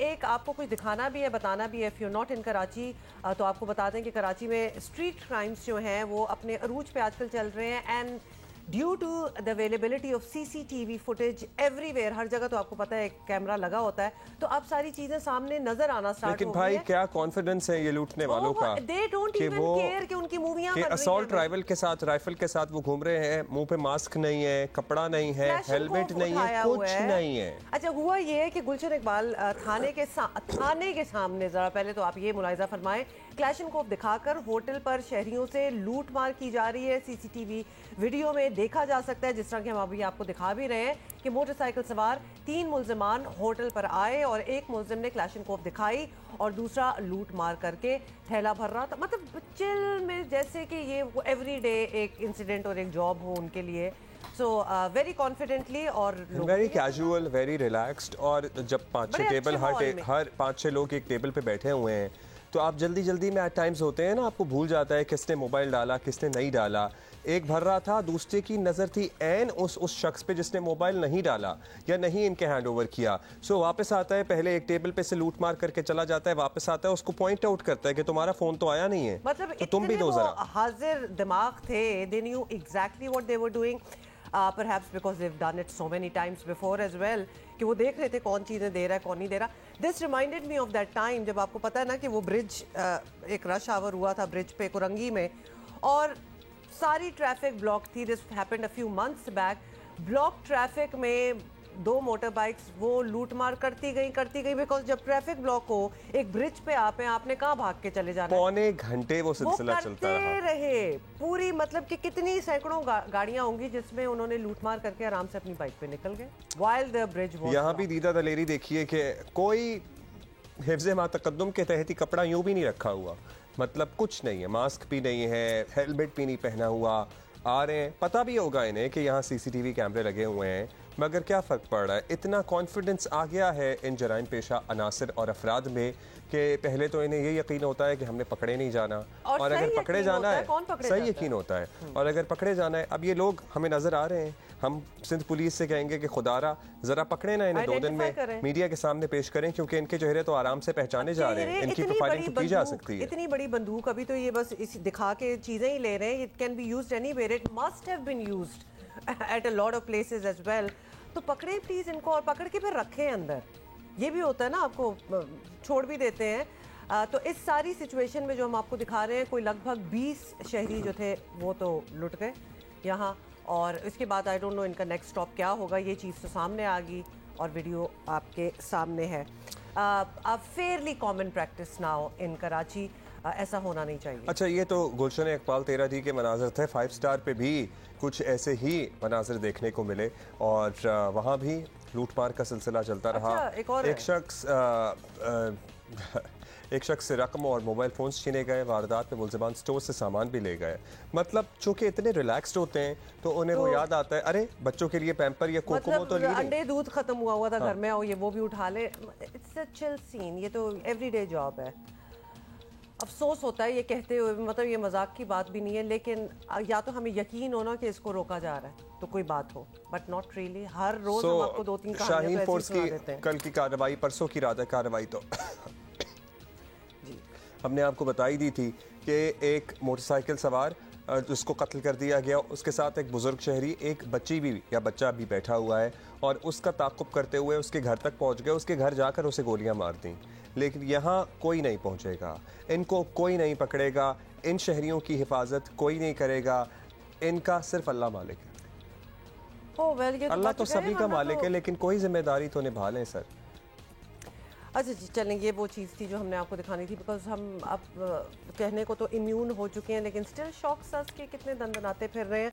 एक आपको कुछ दिखाना भी है, बताना भी है। If you not in Karachi तो आपको बता दें कि कराची में स्ट्रीट क्राइम्स जो हैं वो अपने अरूज पे आजकल चल रहे हैं। And due to the availability of CCTV footage everywhere, हर जगह तो आपको पता है कैमरा लगा होता है, तो अब सारी चीजें सामने नजर आना स्टार्ट हो गई है। लेकिन भाई क्या कॉन्फिडेंस है ये लूटने वालों का दे डोंट इवन केयर कि उनकी मूवियां बन रही हैं। असॉल्ट राइफल के साथ वो घूम रहे हैं, मुंह पे मास्क नहीं है, कपड़ा नहीं है, हेलमेट नहीं है, कुछ नहीं है। अच्छा, हुआ ये है कि गुलशन इकबाल थाने के सामने, जरा पहले तो आप ये मुलाहिजा फरमाएं, क्लैशनकोफ दिखाकर होटल पर शहरियों से लूट मार की जा रही है। CCTV वीडियो में देखा जा सकता है, जिस तरह के हम अभी आपको दिखा भी रहे हैं, कि मोटरसाइकिल सवार 3 मुल्जिमान होटल पर आए और एक मुल्जिम ने क्लैशनकोफ दिखाई और दूसरा लूट मार करके थैला भर रहा था। मतलब चिल में, जैसे कि ये एवरीडे एक इंसिडेंट और एक जॉब हो उनके लिए। सो वेरी कॉन्फिडेंटली और वेरी कैजुअल, वेरी रिलैक्स्ड। और जब 5-6 टेबल, हर 5-6 लोग एक टेबल पे बैठे हुए हैं, तो आप जल्दी जल्दी में एट टाइम्स होते हैं ना, आपको भूल जाता है किसने मोबाइल डाला, किसने नहीं डाला। एक भर रहा था, दूसरे की नज़र थी एन उस शख्स पे जिसने मोबाइल नहीं डाला या नहीं इनके हैंड ओवर किया। सो वापस आता है, पहले एक टेबल पे से लूट मार करके चला जाता है, वापस आता है, उसको पॉइंट आउट करता है कि तुम्हारा फोन तो आया नहीं है, मतलब तो तुम भी दो जरा। हाजिर दिमाग थे, they knew exactly what they were doing, perhaps because they've done it so many times before as well, कि वो देख रहे थे कौन चीज़ें दे रहा है, कौन नहीं दे रहा। This reminded me of that time जब आपको पता है ना कि वो ब्रिज, एक रश आवर हुआ था ब्रिज पे कुरंगी में, और सारी ट्रैफिक ब्लॉक थी। This happened a few months back। Block traffic में 2 मोटर बाइक्स वो लूट मार करती गई, बिकॉज जब ट्रैफिक ब्लॉक हो, एक ब्रिज पे आपने कहाँ भाग के चले जाना? पौने घंटे वो सिलसिला चलता रहे पूरी, मतलब कि कितनी सैकड़ों गाड़ियां होंगी जिसमें उन्होंने लूट मार करके आराम से अपनी बाइक पे निकल गए while the bridge was। यहाँ भी दीदा दलेरी देखिए कि कोई हिफ्ज़े मा तकद्दुम के तहत ही कपड़ा यूं भी नहीं रखा हुआ, मतलब कुछ नहीं है, मास्क भी नहीं है, हेलमेट भी नहीं पहना हुआ, आ रहे हैं। पता भी होगा इन्हें कि यहाँ CCTV कैमरे लगे हुए हैं, मगर क्या फ़र्क पड़ रहा है? इतना कॉन्फिडेंस आ गया है इन जराइम पेशा अनासर और अफराद में कि पहले तो इन्हें ये यकीन होता है कि हमने पकड़े नहीं जाना, और अगर पकड़े जाना है, सही यकीन होता है, और अगर पकड़े जाना है, अब ये लोग हमें नज़र आ रहे हैं, हम सिंध पुलिस से कहेंगे कि खुदारा ज़रा पकड़े ना इन्हें, 2 दिन में मीडिया के सामने पेश करें, क्योंकि इनके चेहरे तो आराम से पहचाने जा रहे हैं, इनकी प्रोफाइलिंग तो की जा सकती है। इतनी बड़ी बंदूक, अभी तो ये बस दिखा के चीज़ें ही ले रहे हैं। It can be used anywhere, it must have been used at a lot of places as well. तो पकड़े प्लीज इनको, और पकड़ के फिर रखें अंदर। ये भी होता है ना, आपको छोड़ भी देते हैं। तो इस सारी सिचुएशन में जो हम आपको दिखा रहे हैं, कोई लगभग 20 शहरी जो थे वो तो लुट गए यहाँ, और इसके बाद आई डोंट नो इनका नेक्स्ट स्टॉप क्या होगा। ये चीज़ तो सामने आ गई और वीडियो आपके सामने है। Fairlie common practice now in Karachi, ऐसा होना नहीं चाहिए। अच्छा, ये तो गुलशन इकबाल 13 डी के मनाजर थे। 5 स्टार पे भी कुछ ऐसे ही मनाजर देखने को मिले, और वहाँ भी लूट मार का सिलसिला चलता रहा। एक शख्स से रकम और मोबाइल फ़ोन्स छीने गए। वारदात में मुल्ज़िमान स्टोर से सामान भी ले गए। मतलब चूंकि इतने रिलैक्स्ड होते हैं तो उन्हें वो याद आता है, अरे बच्चों के लिए पैम्पर या कोकोमो तो नहीं, अंडे दूध खत्म हुआ था घर में, और ये वो भी उठा ले। इट्स अ चिल सीन, ये तो एवरीडे जॉब है। अफसोस होता है ये कहते हुए, मतलब ये मजाक की बात भी नहीं है, लेकिन या तो हमें यकीन होना कि इसको रोका जा रहा है तो कोई बात हो, बट नॉट रियली। हर रोज हम आपको 2-3 शाहीन फोर्स की कल की कार्रवाई, परसों की रात कार्रवाई तो हमने आपको बताई दी थी कि एक मोटरसाइकिल सवार जिसको कत्ल कर दिया गया, उसके साथ एक बुजुर्ग शहरी, एक बच्ची भी या बच्चा भी बैठा हुआ है, और उसका ताक़ुब करते हुए उसके घर तक पहुंच गए। उसके घर जाकर उसे गोलियां मार दी, लेकिन यहाँ कोई नहीं पहुंचेगा, इनको कोई नहीं पकड़ेगा, इन शहरियों की हिफाजत कोई नहीं करेगा, इनका सिर्फ अल्लाह मालिक है। अल्लाह तो सभी का मालिक है, लेकिन कोई जिम्मेदारी तो निभा लें सर। अच्छा जी, चलें, ये वो चीज़ थी जो हमने आपको दिखानी थी, बिकॉज हम अब कहने को तो इम्यून हो चुके हैं, लेकिन स्टिल शॉक सस के कितने दंदनाते फिर रहे हैं।